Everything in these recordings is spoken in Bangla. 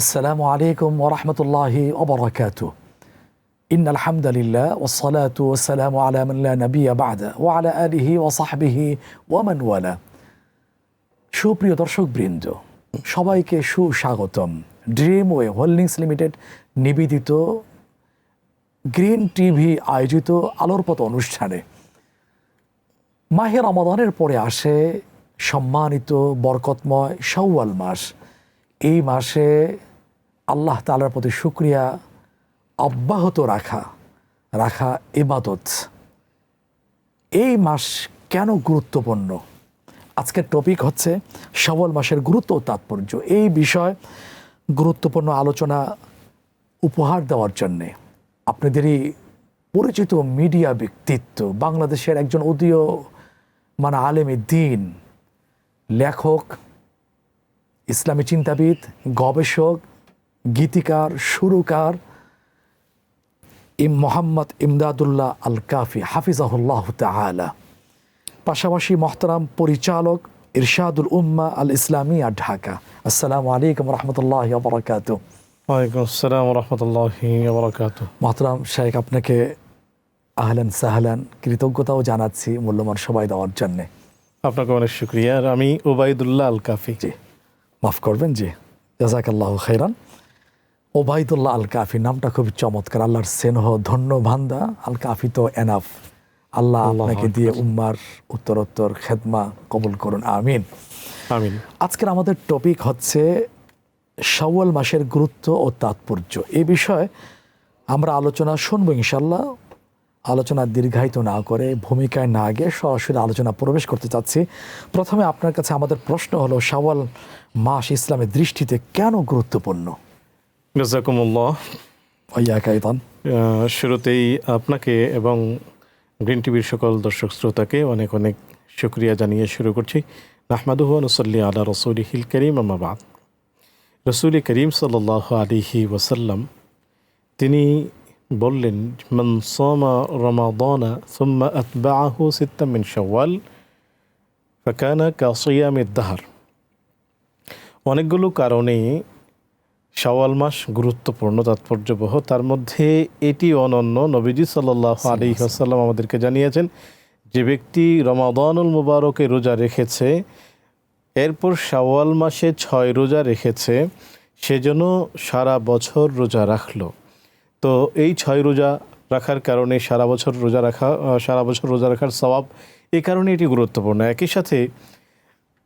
আসসালামু আলাইকুম ওয়া রাহমাতুল্লাহি ওয়া বারাকাতুহু। ইন্নাল হামদালিল্লাহ ওয়াস সালাতু ওয়াস সালামু আলা মান লা নাবিয়্যা বা'দা ওয়া আলা আলিহি ওয়া সাহবিহি ওয়া মান ওয়ালা। সুপ্রিয় দর্শকবৃন্দ, সবাইকে সুস্বাগতম ড্রিমওয়ে হোল্ডিংস লিমিটেড নিবেদিত গ্রিন টিভি আয়োজিত আলোর পথ অনুষ্ঠানে। মাহে রমাদানের পরে আসে সম্মানিত বরকতময় শাওয়াল মাস। এই মাসে আল্লাহ তাআলার প্রতি শুকরিয়া অব্যাহত রাখা ইবাদত। এই মাস কেন গুরুত্বপূর্ণ? আজকের টপিক হচ্ছে শাওয়াল মাসের গুরুত্ব ও তাৎপর্য। এই বিষয় গুরুত্বপূর্ণ আলোচনা উপহার দেওয়ার জন্যে আপনাদেরই পরিচিত মিডিয়া ব্যক্তিত্ব, বাংলাদেশের একজন উদীয়মান আলেমে দ্বীন, লেখক, ইসলামী চিন্তাবিদ, গবেষক, গীতিকার, সুরকার মোহাম্মদ ইমদাদুল্লাহ আল কাফি হাফিজাহুল্লাহ তাআলা, পাশাপাশি মহতারাম পরিচালক ইরশাদুল উম্মাহ আল ইসলামিয়া ঢাকা। আসসালামু আলাইকুম রহমতুল্লাহি ওয়া বারাকাতুহু। ওয়ালাইকুম আসসালাম ওয়া রাহমাতুল্লাহি ওয়া বারাকাতুহু। মহতারাম শাইখ, আপনাকে আহলান সাহলান, কৃতজ্ঞতাও জানাচ্ছি মূল্যবান সময় দেওয়ার জন্যে। আপনাকে অনেক শুকরিয়া। আর আমি ওবায়দুল্লাহ আল কাফি। জি, মাফ করবেন। জি, জাযাকাল্লাহু খাইরান। ওবায়দুল্লাহ আল কাফি নামটা খুব চমৎকার। আল্লাহর স্নেহ ধন্য বান্দা। আল কাফি তো এনাফ। আল্লাহ আপনাকে দিয়ে উম্মার উত্তরোত্তর খেদমা কবুল করুন, আমিন আমিন। আজকের আমাদের টপিক হচ্ছে শাওয়াল মাসের গুরুত্ব ও তাৎপর্য। এই বিষয়ে আমরা আলোচনা শুনবো ইনশাল্লাহ। আলোচনা দীর্ঘায়িত না করে, ভূমিকায় না গিয়ে সরাসরি আলোচনা প্রবেশ করতে চাচ্ছি। প্রথমে আপনার কাছে আমাদের প্রশ্ন হলো, শাওয়াল মাস ইসলামের দৃষ্টিতে কেন গুরুত্বপূর্ণ? জাযাকুমুল্লাহ। ওয়াইয়াকাইতান। শুরুতেই আপনাকে এবং গ্রিন টিভির সকল দর্শক শ্রোতাকে অনেক অনেক শুকরিয়া জানিয়ে শুরু করছি। নাহমাদুহু ওয়া নুসাল্লি আলা রাসূলিহিল কারীম, আম্মা বা'দ। রাসূল করিম সাল্লাল্লাহু আলাইহি ওয়াসাল্লাম তিনি বললেন, মান সামা রমাদানা সুম্মা আতবাআহু সিত্তাম মিন শাওয়াল ফাকানা কাসিয়ামিদ দাহর। অনেকগুলো কারণে শাওয়াল মাস গুরুত্বপূর্ণ, তাৎপর্যবহ। তার মধ্যে এটি অনন্য। নবীজি সাল্লাল্লাহু আলাইহি ওয়াসাল্লাম আমাদেরকে জানিয়েছেন, যে ব্যক্তি রমাদানুল মুবারকে রোজা রেখেছে, এরপর শাওয়াল মাসে 6 রোজা রেখেছে, সেজন্য সারা বছর রোজা রাখলো। তো এই 6 রোজা রাখার কারণে সারা বছর রোজা রাখার সওয়াব, এই কারণে এটি গুরুত্বপূর্ণ। একই সাথে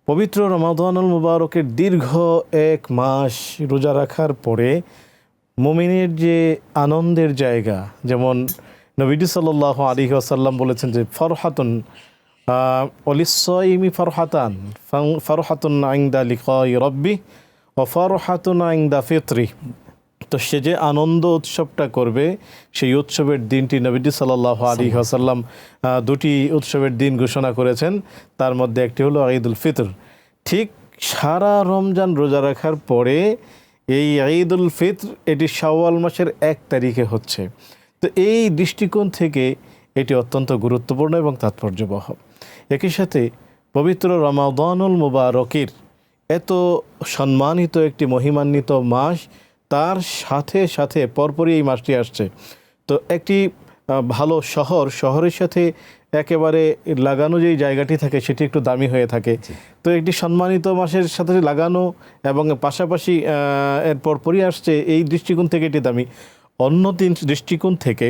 পবিত্র রমাদানুল মুবারকের দীর্ঘ 1 মাস রোজা রাখার পরে মুমিনের যে আনন্দের জায়গা, যেমন নবীজি সাল্লাল্লাহু আলাইহি ওয়াসাল্লাম বলেছেন যে ফরহাতুন ওয়ালিস-সাইমি ফরহাতুন ইনদা লিকাই রাব্বি ওয়া ফরহাতুন ইনদা ফিত্রি। তো সে যে আনন্দ উৎসবটা করবে, সেই উৎসবের দিনটি নবীজি সাল্লাল্লাহু আলাইহি ওয়াসাল্লাম 2টি উৎসবের দিন ঘোষণা করেছেন। তার মধ্যে একটি হলো ঈদুল ফিতর। ঠিক সারা রমজান রোজা রাখার পরে এই ঈদুল ফিতর, এটি শাওয়াল মাসের 1 তারিখে হচ্ছে। তো এই দৃষ্টিকোণ থেকে এটি অত্যন্ত গুরুত্বপূর্ণ এবং তাৎপর্যবহ। একই সাথে পবিত্র রমাদানুল মুবারকের এত সম্মানিত একটি মহিমান্বিত মাস, তার সাথে সাথে পরপরই এই মাসটি আসছে। তো একটি ভালো শহরের সাথে একেবারে লাগানো যেই জায়গাটি থাকে, সেটি একটু দামি হয়ে থাকে। তো একটি সম্মানিত মাসের সাথে লাগানো এবং পাশাপাশি এর পরপরই আসছে, এই দৃষ্টিকোণ থেকে এটি দামি। অন্য 3 দৃষ্টিকোণ থেকে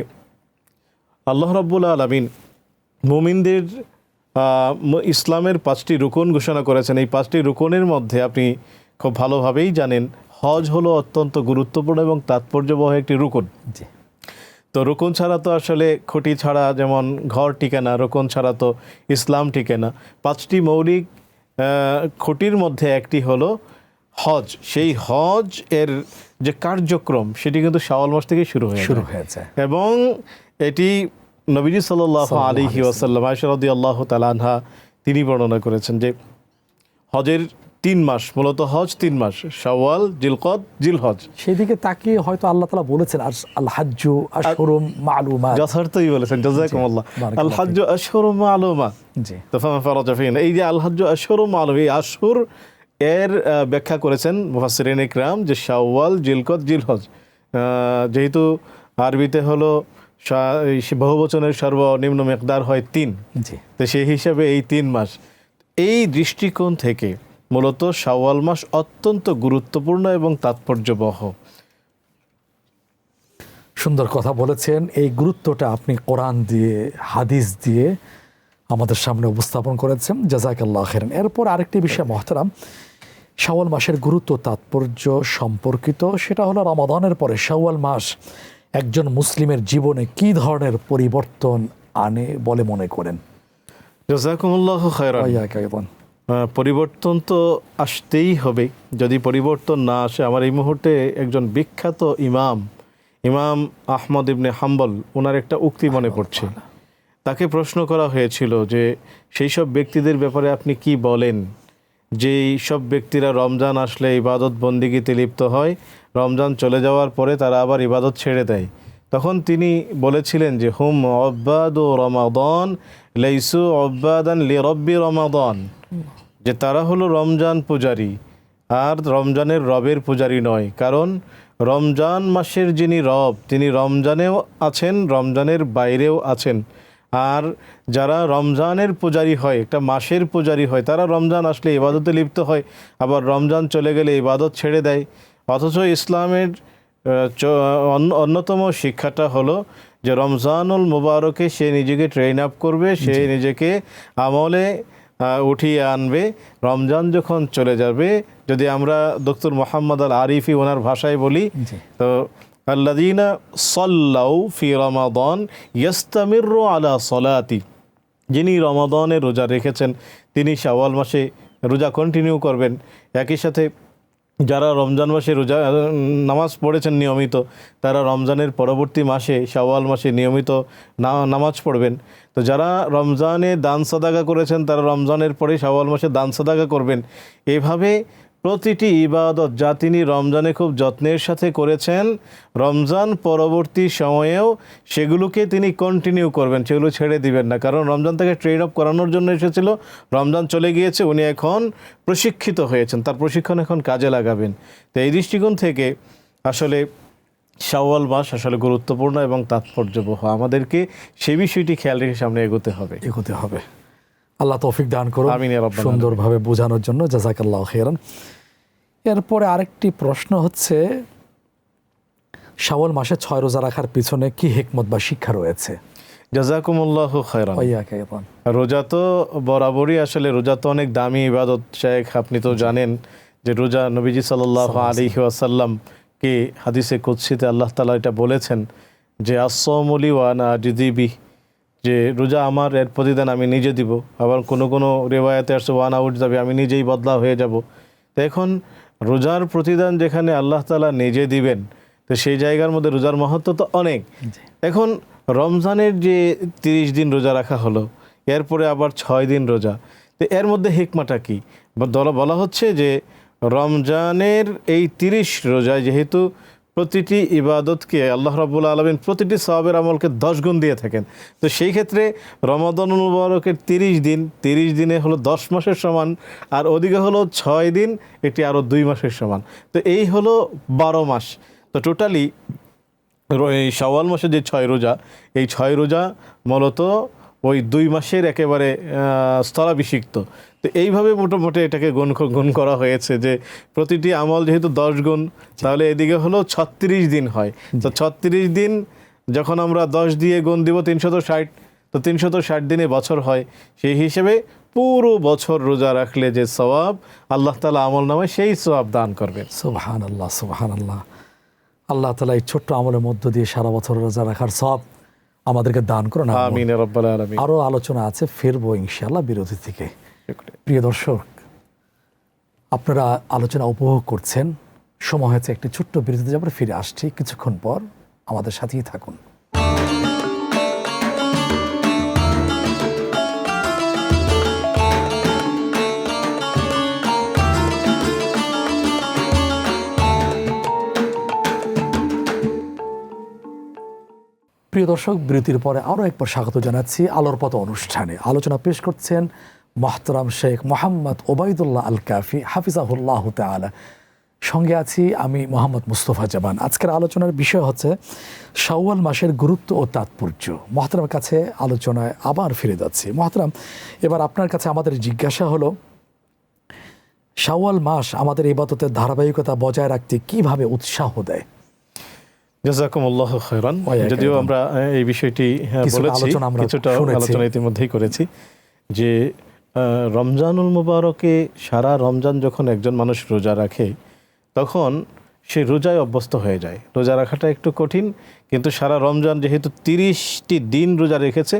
আল্লাহ রাব্বুল আলামিন মুমিনদের ইসলামের 5টি রুকন ঘোষণা করেছেন। এই 5টি রুকনের মধ্যে আপনি খুব ভালোভাবেই জানেন, হজ হলো অত্যন্ত গুরুত্বপূর্ণ এবং তাৎপর্যবহ একটি রুকন। তো রুকন ছাড়া তো আসলে, খুঁটি ছাড়া যেমন ঘর টিকে না, রুকন ছাড়া তো ইসলাম টিকে না। 5টি মৌলিক খুঁটির মধ্যে একটি হলো হজ। সেই হজ এর যে কার্যক্রম, সেটি কিন্তু শাওয়াল মাস থেকে শুরু হয়েছে এবং এটি নবীজি সাল্লাল্লাহু আলাইহি ওয়াসাল্লাম, আয়েশা রাদিয়াল্লাহু তাআলা আনহা, তিনি বর্ণনা করেছেন যে হজের 3 মাস, মূলত হজ 3 মাস, শাওয়াল, জিলকদ, জিলহজ। সেদিকে তাকিয়ে হয়তো আল্লাহ তাআলা বলেছেন আল হাজ্জু আশহুরুম মা'লুমাত। যথার্থই বলেছেন, জাযাকুমুল্লাহ। আল হাজ্জু আশহুরুম মা'লুমাত। জি। তো ফামান ফারাজা ফিহিন, এই যে আল হাজ্জু আশহুরুম মা'লুমাত, এই আশহুর এর ব্যাখ্যা করেছেন মুফাসসিরিন ইকরাম যে শাওয়াল, জিলকদ, জিলহজ, যেহেতু আরবিতে হলো বহুবচনের সর্বনিম্ন মিকদার হয় 3, জি। তো সেই হিসাবে এই 3 মাস, এই দৃষ্টিকোণ থেকে মূলত শাওয়াল মাস অত্যন্ত গুরুত্বপূর্ণ এবং তাৎপর্যবহ। সুন্দর কথা বলেছেন। এই গুরুত্বটা আপনি কোরআন দিয়ে, হাদিস দিয়ে আমাদের সামনে উপস্থাপন করেছেন, জাযাকাল্লাহ খাইরান। এরপর আরেকটি বিষয় মহতারাম, শাওয়াল মাসের গুরুত্ব তাৎপর্য সম্পর্কিত, সেটা হলো রমাদানের পরে শাওয়াল মাস একজন মুসলিমের জীবনে কি ধরনের পরিবর্তন আনে বলে মনে করেন? জাযাকুমুল্লাহু খাইরান। পরিবর্তন তো আসতেই হবে। যদি পরিবর্তন না আসে, আমার এই মুহূর্তে একজন বিখ্যাত ইমাম আহমদ ইবনে হাম্বল, ওনার একটা উক্তি মনে পড়ছে। তাকে প্রশ্ন করা হয়েছিল যে সেই সব ব্যক্তিদের ব্যাপারে আপনি কি বলেন, যেই সব ব্যক্তিরা রমজান আসলে ইবাদত বন্দিগিতে লিপ্ত হয়, রমজান চলে যাওয়ার পরে তারা আবার ইবাদত ছেড়ে দেয়। তখন তিনি বলেছিলেন যে হুম অব্বাদু রমাদান লাইসু অব্বাদান লিরব্বি রমাদান, যে তারা হলো রমজান পূজারী আর রমজানের রবের পূজারী নয়। কারণ রমজান মাসের যিনি রব, তিনি রমজানেও আছেন, রমজানের বাইরেও আছেন। আর যারা রমজানের পূজারী হয়, একটা মাসের পূজারী হয়, তারা রমজান আসলে ইবাদতে লিপ্ত হয়, আবার রমজান চলে গেলে ইবাদত ছেড়ে দেয়। অথচ ইসলামের অন্যতম শিক্ষাটা হলো যে রমজানুল মুবারকে সে নিজেকে ট্রেন আপ করবে, সে নিজেকে আমলে উঠিয়ে আনবে। রমজান যখন চলে যাবে, যদি আমরা ডক্টর মোহাম্মদ আল আরিফি ওনার ভাষায় বলি, তো আল্লাযীনা সাল্লাউ ফি রমাদান ইয়াস্তামিরু আলা সলাতি, যিনি রমাদানে রোজা রেখেছেন তিনি শাওয়াল মাসে রোজা কন্টিনিউ করবেন। একই সাথে যারা রমজান মাসে রোজা নামাজ পড়েছেন নিয়মিত, তারা রমজানের পরবর্তী মাসে শাওয়াল মাসে নিয়মিত নামাজ পড়বেন। তো যারা রমজানে দান সাদাকা করেছেন, তারা রমজানের পরে শাওয়াল মাসে দান সাদাকা করবেন। এভাবে প্রতিটি ইবাদত যা তিনি রমজানে খুব যত্নের সাথে করেছেন, রমজান পরবর্তী সময়েও সেগুলোকে তিনি কন্টিনিউ করবেন, সেগুলো ছেড়ে দিবেন না। কারণ রমজান তাকে ট্রেন আপ করানোর জন্য এসেছিল, রমজান চলে গিয়েছে, উনি এখন প্রশিক্ষিত হয়েছেন, তার প্রশিক্ষণ এখন কাজে লাগাবেন। তো এই দৃষ্টিকোণ থেকে আসলে শাওয়াল মাস আসলে গুরুত্বপূর্ণ এবং তাৎপর্যবহ। আমাদেরকে সেই বিষয়টি খেয়াল রেখে সামনে এগোতে হবে। আল্লাহ তৌফিক দান করুন আমিন ইয়া রাব্বাল সুন্দরভাবে বোঝানোর জন্য, জাযাকাল্লাহু খাইরান। এরপরে আরেকটি প্রশ্ন হচ্ছে, শাওয়াল মাসে 6 রোজা রাখার পিছনে কি হিকমত বা শিক্ষা রয়েছে? জাযাকুমুল্লাহু খাইরান। রোজা তো বরাবরই আসলে রোজা তো অনেক দামি ইবাদত। শেখ, আপনি তো জানেন যে রোজা নবীজি সাল্লাল্লাহু আলাইহি ওয়াসাল্লাম কে হাদিসে কুদসিতে আল্লাহ তাআলা এটা বলেছেন যে আস-সাওমু লি ওয়া আনা আজজি বিহি, যে রোজা আমার, এর প্রতিদান আমি নিজে দিব। আবার কোনো রিওয়ায়াতে আসছে ওয়া আনা উজজাবি, আমি নিজেই বদলা হয়ে যাব। তো এখন রোজার প্রতিদান যেখানে আল্লাহ তাআলা নিজে দিবেন, তো সেই জায়গার মধ্যে রোজার মহত্ব তো অনেক। এখন রমজানের যে 30 দিন রোজা রাখা হলো, এরপরে আবার 6 দিন রোজা, তো এর মধ্যে হিকমাটা কি? বলা হচ্ছে যে রমজানের এই 30 রোজায় যেহেতু প্রতিটি ইবাদতকে আল্লাহ রাব্বুল আলামিন প্রতিটি সওয়াবের আমলকে 10 গুণ দিয়ে থাকেন, তো সেই ক্ষেত্রে রমাদানুল মুবারকের 30 দিনে হলো 10 মাসের সমান, আর ওদিকে হলো 6 দিন, এটি আরও 2 মাসের সমান। তো এই হলো 12 মাস। তো টোটালি এই শাওয়াল মাসে যে 6 রোজা, এই 6 রোজা মূলত ওই 2 মাসের একেবারে স্থলাভিষিক্ত। তো এইভাবে মোটামুটি এটাকে গুণ করা হয়েছে যে প্রতিটি আমল যেহেতু 10 গুণ, তাহলে এদিকে হলো 36 দিন হয়। তো 36 দিন যখন আমরা 10 দিয়ে গুণ দিব 360, তো 360 দিনে বছর হয়। সেই হিসেবে পুরো বছর রোজা রাখলে যে সওয়াব আল্লাহ তাআলা আমল নামায় সেই সওয়াব দান করবেন। সুবহানাল্লাহ, সুবহানাল্লাহ। আল্লাহ তাআলা এই ছোট্ট আমলের মধ্য দিয়ে সারা বছর রোজা রাখার সওয়াব আমাদেরকে দান করুন। আমিন ইয়া রাব্বাল আলামিন। আরও আলোচনা আছে, ফিরবো ইনশাআল্লাহ বিরতি থেকে। প্রিয় দর্শক, আপনারা আলোচনা উপভোগ করছেন। সময় হয়েছে একটি ছোট্ট বিরতিতে যাবার, ফিরে আসছি কিছুক্ষণ পর, আমাদের সাথেই থাকুন। প্রিয় দর্শক, বিরতির পরে আরও একবার স্বাগত জানাচ্ছি আলোর পথ অনুষ্ঠানে। আলোচনা পেশ করছেন মোহতারাম শেখ মোহাম্মদ ওবায়দুল্লাহ আল কাফি হাফিজাহুল্লাহ তাআলা। সঙ্গে আছি আমি মোহাম্মদ মুস্তফা জামান। আজকের আলোচনার বিষয় হচ্ছে শাওয়াল মাসের গুরুত্ব ও তাৎপর্য। মোহতারামের কাছে আলোচনায় আবার ফিরে যাচ্ছি। মোহতারাম, এবার আপনার কাছে আমাদের জিজ্ঞাসা হলো, শাওয়াল মাস আমাদের ইবাদতের ধারাবাহিকতা বজায় রাখতে কিভাবে উৎসাহ দেয়? জাযাকুমুল্লাহ খায়রান। যদিও আমরা এই বিষয়টি বলেছি, কিছুটা আলোচনা ইতিমধ্যেই করেছি যে রমজানুল মুবারকে সারা রমজান যখন একজন মানুষ রোজা রাখে তখন সে রোজায় অভ্যস্ত হয়ে যায়। রোজা রাখাটা একটু কঠিন, কিন্তু সারা রমজান যেহেতু 30টি দিন রোজা রেখেছে,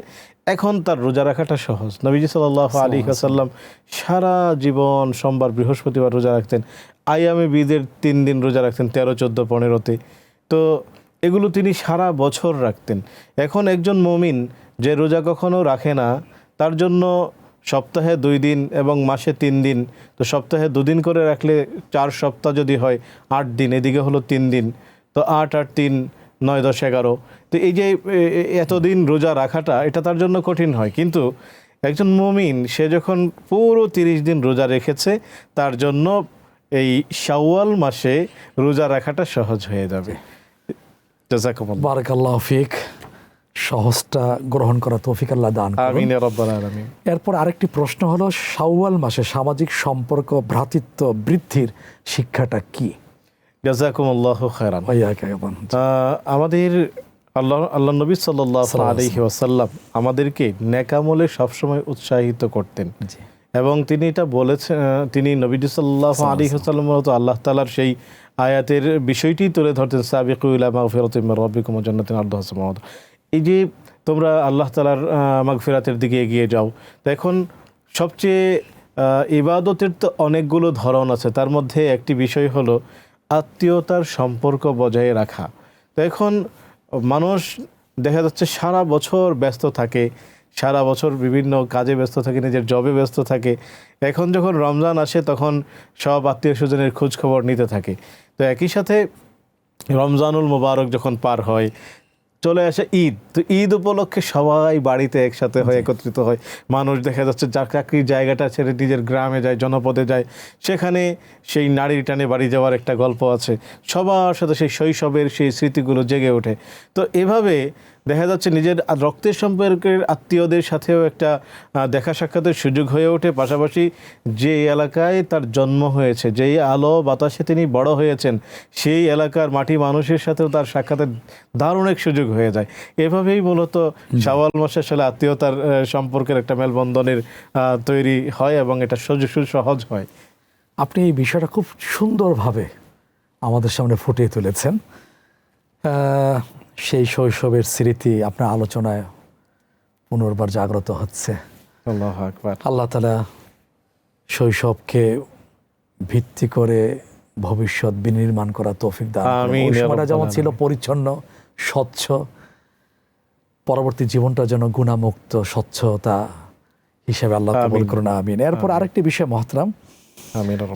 এখন তার রোজা রাখাটা সহজ। নবীজি সাল্লাল্লাহু আলাইহি ওয়াসাল্লাম সারা জীবন সোমবার বৃহস্পতিবার রোজা রাখতেন। আইয়ামে বীদের 3 দিন রোজা রাখতেন, 13, 14, 15তে। তো এগুলো তিনি সারা বছর রাখতেন। এখন একজন মুমিন যে রোজা কখনো রাখে না, তার জন্য সপ্তাহে 2 দিন এবং মাসে 3 দিন, তো সপ্তাহে 2 দিন করে রাখলে 4 সপ্তাহ যদি হয় 8 দিন, এদিকে হলো 3 দিন, তো 8 আর 3 9, 10, 11। তো এই যে এতদিন রোজা রাখাটা এটা তার জন্য কঠিন হয়, কিন্তু একজন মুমিন সে যখন পুরো 30 দিন রোজা রেখেছে, তার জন্য এই শাওয়াল মাসে রোজা রাখাটা সহজ হয়ে যাবে। জাযাকুমুল্লাহ। বারাকাল্লাহু ফিক। সহজটা গ্রহণ করা তৌফিক আল্লাহ দান করুন। আমিন ইয়া রাব্বাল আলামিন। এরপর আরেকটি প্রশ্ন হলো, শাওয়াল মাসে সামাজিক সম্পর্ক ভ্রাতৃত্ব বৃদ্ধির শিক্ষাটা কি? জাযাকুমুল্লাহু খায়রান। আমাদের আল্লাহ নবী সাল্লাল্লাহু আলাইহি ওয়াসাল্লাম আমাদেরকে নেক আমলে সবসময় উৎসাহিত করতেন, এবং তিনি এটা বলেছেন, তিনি নবীজি সাল্লাল্লাহু আলাইহি ওয়াসাল্লাম আল্লাহ তাআলার সেই আয়াতের বিষয়টি তুলে ধরতেন, সাবিকু ইলা মাগফিরাতিম মির রাব্বিকুম ওয়া জান্নাতিন আরদুহা সামাওয়াতু। এই যে তোমরা আল্লাহ তাআলার মাগফিরাতের দিকে এগিয়ে যাও। তো এখন সবচেয়ে ইবাদতের তো অনেকগুলো ধরন আছে, তার মধ্যে একটি বিষয় হলো আত্মীয়তার সম্পর্ক বজায় রাখা। তো এখন মানুষ দেখা যাচ্ছে সারা বছর ব্যস্ত থাকে, সারা বছর বিভিন্ন কাজে ব্যস্ত থাকে, নিজের জবে ব্যস্ত থাকে। এখন যখন রমজান আসে তখন সব আত্মীয় স্বজনের খোঁজ খবর নিতে থাকে। তো একই সাথে রমজানুল মুবারক যখন পার হয়, চলে আসে ঈদ। তো ঈদ উপলক্ষে সবাই বাড়িতে একসাথে হয়, একত্রিত হয়। মানুষ দেখা যাচ্ছে চাকরির জায়গাটা ছেড়ে নিজের গ্রামে যায়, জনপদে যায়। সেখানে সেই নারীর টানে বাড়ি যাওয়ার একটা গল্প আছে, সবার সাথে সেই শৈশবের সেই স্মৃতিগুলো জেগে ওঠে। তো এভাবে দেখা যাচ্ছে নিজের রক্তের সম্পর্কের আত্মীয়দের সাথেও একটা দেখা সাক্ষাতের সুযোগ হয়ে ওঠে। পাশাপাশি যে এলাকায় তার জন্ম হয়েছে, যেই আলো বাতাসে তিনি বড় হয়েছেন, সেই এলাকার মাটি মানুষের সাথেও তার সাক্ষাতের দারুণ এক সুযোগ হয়ে যায়। এভাবেই মূলত শাওয়াল মাসের সাথে আত্মীয়তার সম্পর্কের একটা মেলবন্ধনের তৈরি হয়, এবং এটা সহজ হয়। আপনি এই বিষয়টা খুব সুন্দরভাবে আমাদের সামনে ফুটিয়ে তুলেছেন। সেই শৈশবের স্মৃতি আপনার আলোচনায় পুনর্বার জাগ্রত হচ্ছে। আল্লাহু আকবার। আল্লাহ তাআলা শৈশবকে ভিত্তি করে ভবিষ্যৎ বিনির্মাণ করা তৌফিক দান করুন। আমিন। ওই সময়টা যেমন ছিল পরিচ্ছন্ন, স্বচ্ছ, পরবর্তী জীবনটা যেন গুণামুক্ত, স্বচ্ছতা হিসেবে আল্লাহ কবুল করুন। আমিন। এরপর আরেকটি বিষয় মহতরাম,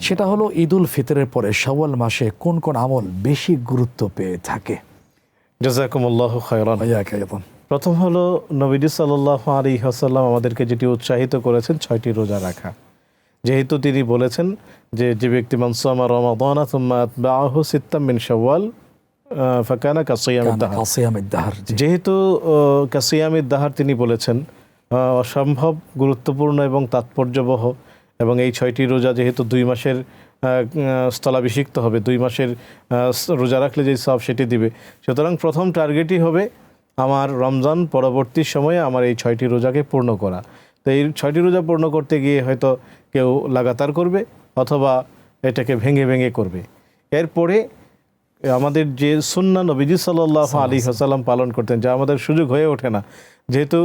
সেটা হলো ঈদুল ফিতরের পরে শাওয়াল মাসে কোন কোন আমল বেশি গুরুত্ব পেয়ে থাকে? জাযাকুমুল্লাহু খায়রান। প্রথম হলো নবীজি সাল্লাল্লাহু আলাইহি ওয়াসাল্লাম আমাদেরকে যেটি উৎসাহিত করেছেন 6টি রোজা রাখা। যেহেতু তিনি বলেছেন যে যে ব্যক্তি মান সামা রমাদানা সুম্মা আতবাআহু সিত্তাম মিন শাওয়াল ফাকানা কাসিয়ামিদ দাহর। যেহেতু কাসিয়ামিদ দাহর তিনি বলেছেন, অসম্ভব গুরুত্বপূর্ণ এবং তাৎপর্যবহ, এবং এই 6টি রোজা যেহেতু 2 মাসের স্থলাভিষিক্ত হবে, 2 মাসের রোজা রাখলে যে সব সেটি দিবে, সুতরাং প্রথম টার্গেটই হবে আমার রমজান পরবর্তী সময়ে আমার এই 6টি রোজাকে পূর্ণ করা। তো এই 6টি রোজা পূর্ণ করতে গিয়ে হয়তো কেউ লাগাতার করবে, অথবা এটাকে ভেঙে ভেঙে করবে। এরপরে আমাদের যে সুন্নাহ নবীজি সাল্লাল্লাহু আলাইহি ওয়াসাল্লাম পালন করতেন, যা আমাদের সুযোগ হয়ে ওঠে না, যেহেতু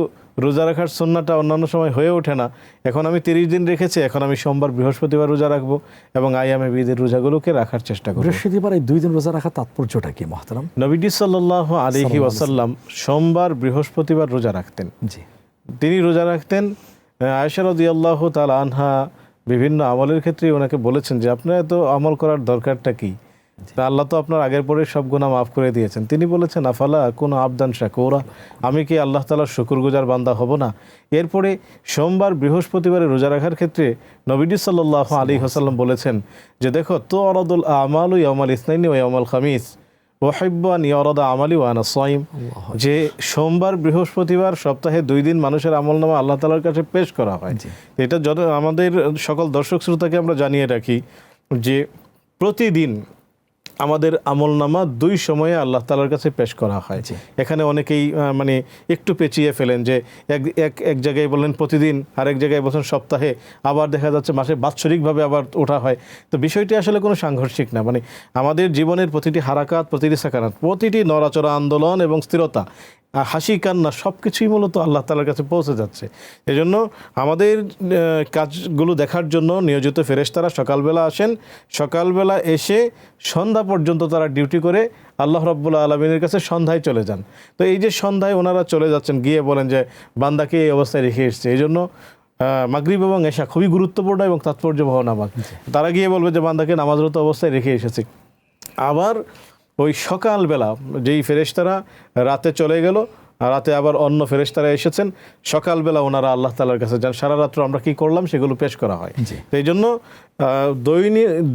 রোজা রাখার সুন্নাহটা অন্যান্য সময় হয়ে ওঠে না। এখন আমি 30 দিন রেখেছি, এখন আমি সোমবার বৃহস্পতিবার রোজা রাখবো, এবং আইয়ামে বীদের রোজাগুলোকে রাখার চেষ্টা করব। বৃহস্পতিবার এই 2 দিন রোজা রাখার তাৎপর্যটা কি মহতরম? নবীজি সাল্লাল্লাহু আলাইহি ওয়াসাল্লাম সোমবার বৃহস্পতিবার রোজা রাখতেন। জি, তিনি রোজা রাখতেন। আয়েশা রাদিয়াল্লাহু তাআলা আনহা বিভিন্ন আমলের ক্ষেত্রে ওনাকে বলেছেন যে আপনার এত আমল করার দরকারটা কি? তা আল্লাহ তো আপনার আগের পরে সব গুনাহ মাফ করে দিয়েছেন। তিনি বলেছেন আফালা কোনো আবদান শাকুরা, আমি কি আল্লাহ তাআলার শুকরগুজার বান্দা হব না? এরপরে সোমবার বৃহস্পতিবারে রোজা রাখার ক্ষেত্রে নবীজি সাল্লাল্লাহু আলাইহি ওয়াসাল্লাম বলেছেন যে দেখো তো আরাদুল আমালু ইয়াউমাল ইসনাইনি ওয়া ইয়াউমাল খামিস ওয়াহিব্বু আন ইয়ারাদা আমালি ওয়া আনা সাইম, যে সোমবার বৃহস্পতিবার সপ্তাহে 2 দিন মানুষের আমলনামা আল্লাহ তাআলার কাছে পেশ করা হয়। এটা যত আমাদের সকল দর্শক শ্রোতাকে আমরা জানিয়ে রাখি যে প্রতিদিন আমাদের আমলনামা 2 সময়ে আল্লাহ তাআলার কাছে পেশ করা হয়। এখানে অনেকেই মানে একটু পেঁচিয়ে ফেলেন যে এক জায়গায় বলেন প্রতিদিন, আরেক জায়গায় বলছেন সপ্তাহে, আবার দেখা যাচ্ছে মাসে বাৎসরিকভাবে আবার ওঠা হয়। তো বিষয়টি আসলে কোনো সাংঘর্ষিক না, মানে আমাদের জীবনের প্রতিটি হারাকাত, প্রতিটি সাকারাত, প্রতিটি নড়াচড়া, আন্দোলন এবং স্থিরতা, হাসি কান্না সব কিছুই মূলত আল্লাহ তাআলার কাছে পৌঁছে যাচ্ছে। এজন্য আমাদের কাজগুলো দেখার জন্য নিয়োজিত ফেরেশতারা সকালবেলা আসেন, সকালবেলা এসে সন্ধ্যা পর্যন্ত তারা ডিউটি করে আল্লাহ রাব্বুল আলামিনের কাছে সন্ধ্যায় চলে যান। তো এই যে সন্ধ্যায় ওনারা চলে যাচ্ছেন, গিয়ে বলেন যে বান্দাকে এই অবস্থায় রেখে এসছে। এই জন্য মাগরিব এবং এশা খুবই গুরুত্বপূর্ণ এবং তাৎপর্যবহ নামাজ। তারা গিয়ে বলবে যে বান্দাকে নামাজরত অবস্থায় রেখে এসেছি। আবার ওই সকালবেলা যেই ফেরেশতারা রাতে চলে গেল, রাতে আবার অন্য ফেরেশতারা এসেছেন, সকালবেলা ওনারা আল্লাহ তাআলার কাছে যান। সারা রাত্র আমরা কি করলাম সেগুলো পেশ করা হয়। এই জন্য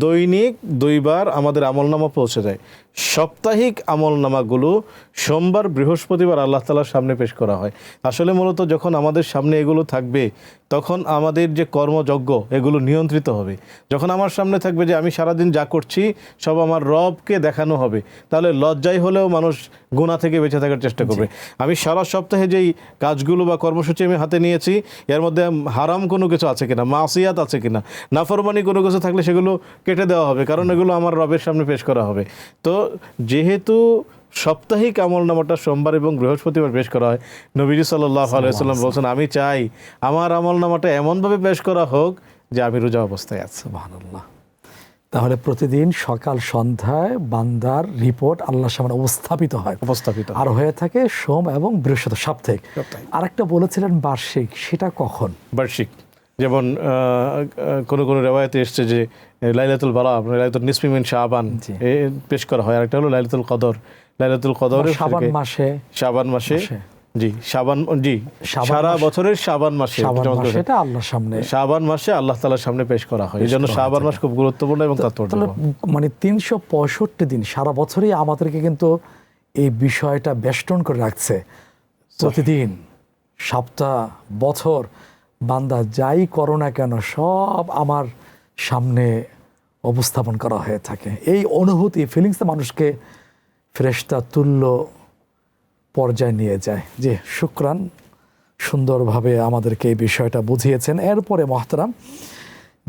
দৈনিক 2 বার আমাদের আমলনামা পৌঁছে যায়। সাপ্তাহিক আমলনামাগুলো সোমবার বৃহস্পতিবার আল্লাহ তাআলার সামনে পেশ করা হয়। আসলে মূলত যখন আমাদের সামনে এগুলো থাকবে তখন আমাদের যে কর্মযজ্ঞ এগুলো নিয়ন্ত্রিত হবে। যখন আমার সামনে থাকবে যে আমি সারাদিন যা করছি সব আমার রবকে দেখানো হবে, তাহলে লজ্জায় হলেও মানুষ গুনাহ থেকে বেঁচে থাকার চেষ্টা করবে। আমি সারা সপ্তাহে যেই কাজগুলো বা কর্মসূচি আমি হাতে নিয়েছি এর মধ্যে হারাম কোনো কিছু আছে কিনা, মাসিয়াত আছে কিনা, নাফরমানি কোনো কিছু থাকলে সেগুলো কেটে দেওয়া হবে, কারণ এগুলো আমার রবের সামনে পেশ করা হবে। তো যেহেতু সাপ্তাহিক আমলনামাটা সোমবার এবং বৃহস্পতিবার পেশ করা হয়, নবীজি সাল্লাল্লাহু আলাইহি ওয়াসাল্লাম বলছেন আমি চাই আমার আমলনামাটা এমনভাবে পেশ করা হোক যে আমি রোজা অবস্থায় আছি। সুবহানাল্লাহ। তাহলে প্রতিদিন সকাল সন্ধ্যায় বান্দার রিপোর্ট আল্লাহর সামনে উপস্থাপিত হয় আর হয়ে থাকে সোম এবং বৃহস্পতিবার সাপ্তাহিক। আরেকটা বলেছিলেন বার্ষিক, সেটা কখন? বার্ষিক যেমন কোনো কোনো রেওয়ায়েতে এসছে যে লাইলাতুল বারা, লাইলাতুল নিসফি মিন শাবান পেশ করা হয়। আরেকটা হলো লাইলাতুল কদর, লাইলাতুল কদরের শাবান মাসে জি শাবান, জি সারা বছরের শাবান মাসে, সেটা আল্লাহর সামনে, শাবান মাসে আল্লাহ তাআলার সামনে পেশ করা হয়। এই জন্য শাবান মাস খুব গুরুত্বপূর্ণ এবং তাৎপর্যপূর্ণ। মানে 365 দিন সারা বছরই আমাদেরকে কিন্তু এই বিষয়টা বেষ্টন করে রাখছে। প্রতিদিন, সপ্তাহ, বছর বান্দা যাই করো না কেন সব আমার সামনে উপস্থাপন করা হয়ে থাকে। এই অনুভূতি, ফিলিংসটা মানুষকে ফেরেশতা তুল্য পর্যায়ে নিয়ে যায়। যে শুকরান, সুন্দরভাবে আমাদেরকে এই বিষয়টা বুঝিয়েছেন। এরপরে মহতারাম,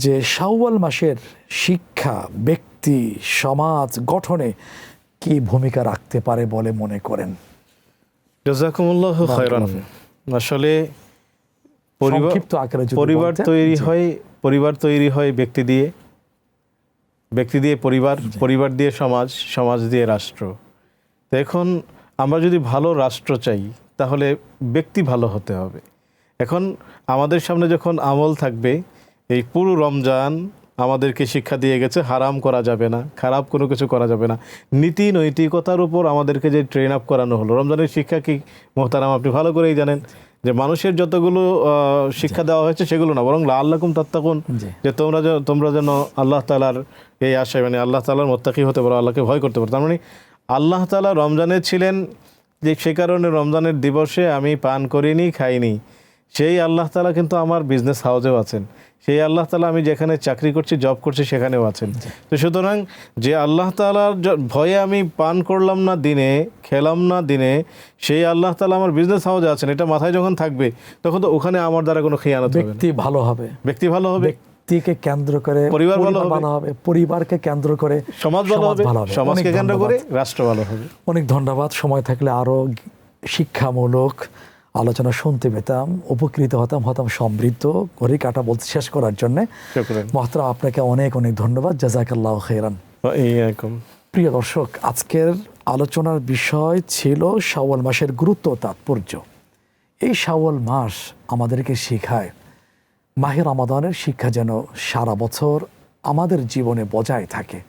যে শাওয়াল মাসের শিক্ষা ব্যক্তি সমাজ গঠনে কি ভূমিকা রাখতে পারে বলে মনে করেন? জাযাকুমুল্লাহু খায়রান। আসলে সংক্ষিপ্ত আকারে পরিবার তৈরি হয় ব্যক্তি দিয়ে, ব্যক্তি দিয়ে পরিবার, পরিবার দিয়ে সমাজ, সমাজ দিয়ে রাষ্ট্র। তো এখন আমরা যদি ভালো রাষ্ট্র চাই তাহলে ব্যক্তি ভালো হতে হবে। এখন আমাদের সামনে যখন আমল থাকবে, এই পুরো রমজান আমাদেরকে শিক্ষা দিয়ে গেছে হারাম করা যাবে না, খারাপ কোনো কিছু করা যাবে না, নীতি নৈতিকতার উপর আমাদেরকে যে ট্রেন আপ করানো হলো। রমজানের শিক্ষা কি মোহতারাম আপনি ভালো করেই জানেন যে মানুষের যতগুলো শিক্ষা দেওয়া হয়েছে সেগুলো না, বরং লাআল্লাকুম তাত্তাকুন, যে তোমরা যেন আল্লাহ তাআলার এই আশায়, মানে আল্লাহ তাআলার মুত্তাকি হতে পারো, আল্লাহকে ভয় করতে পারো। তার মানে আল্লাহ তাআলা রমজানে ছিলেন, যে সে কারণে রমজানের দিবসে আমি পান করিনি, খাইনি। সেই আল্লাহ তাআলা কিন্তু আমার বিজনেস হাউসেও আছেন, সেই আল্লাহ তাআলা আমি যেখানে চাকরি করছি, জব করছি, সেখানেও আছেন। তো সুতরাং যে আল্লাহ তাআলার ভয়ে আমি পান করলাম না দিনে, খেলাম না দিনে, সেই আল্লাহ তাআলা আমার বিজনেস হাউসে আছেন, এটা মাথায় যখন থাকবে তখন তো ওখানে আমার দ্বারা কোনো খেয়ানত হবে না। ব্যক্তি ভালো হবে, ব্যক্তি ভালো হবে, ব্যক্তিকে কেন্দ্র করে পরিবার ভালো হবে, পরিবারকে কেন্দ্র করে সমাজ ভালো হবে, সমাজকে কেন্দ্র করে রাষ্ট্র ভালো হবে। অনেক ধন্যবাদ। সময় থাকলে আরো শিক্ষামূলক আলোচনা শুনতে পেতাম, উপকৃত হতাম সমৃদ্ধ ঘড়ি কাটা বলতে শেষ করার জন্য। মহতারাম আপনাকে অনেক অনেক ধন্যবাদ। জাযাকাল্লাহু খাইরান। প্রিয় দর্শক, আজকের আলোচনার বিষয় ছিল শাওয়াল মাসের গুরুত্ব ও তাৎপর্য। এই শাওয়াল মাস আমাদেরকে শেখায় মাহে রমাদানের শিক্ষা যেন সারা বছর আমাদের জীবনে বজায় থাকে।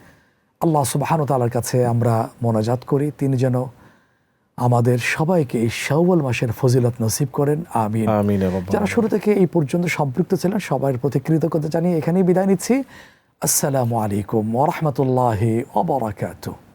আল্লাহ সুবহানাহু ওয়া তাআলার কাছে আমরা মোনাজাত করি, তিনি যেন আমাদের সবাইকে এই শাওয়াল মাসের ফজিলত নসিব করেন, আমিন। আমিন ইয়া রাব্বাল যারা শুরু থেকে এই পর্যন্ত সম্পৃক্ত ছিলেন সবার প্রতি কৃতজ্ঞতা জানিয়ে এখানেই বিদায় নিচ্ছি। আসসালামু আলাইকুম ওয়া রাহমাতুল্লাহি ওয়া বারাকাতুহু।